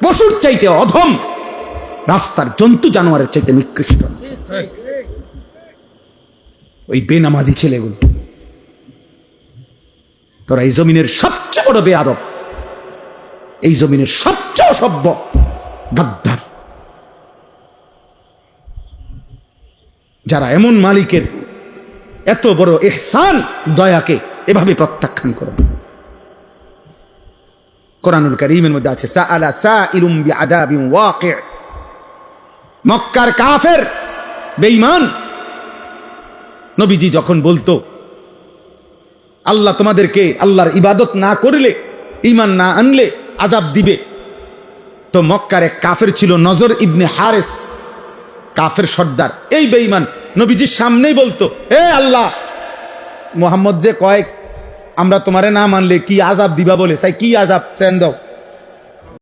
পশুর চাইতে অধম, রাস্তার জন্তু জানোয়ারের চাইতে নিকৃষ্ট। ওই বেনামাজি ছেলেগুলো, তোরা এই জমিনের সবচেয়ে বড় বেয়াদব, এই জমিনের সবচেয়ে অসভ্য গাদ্দার, যারা এমন মালিকের এত বড় ইহসান দয়াকে এভাবে প্রত্যাখ্যান করে। কোরআনুল কারীমের মধ্যে আছে সাআলা সাইলুম বিআযাবিন ওয়াকি'। মক্কার কাফের বেঈমান নবীজি যখন বলতো আল্লাহ তোমাদেরকে আল্লাহর ইবাদত না করলে, ঈমান না আনলে আযাব দিবে, তো মক্কার এক কাফের ছিল নজর ইবনে হারেস, কাফের সর্দার। এই বেঈমান নবীজির সামনেই বলতো, হে আল্লাহ, মুহাম্মদ যে কয় আমরা তোমারে না মানলে কি আযাব দিবা বলে, চাই কি আযাব চান দাও।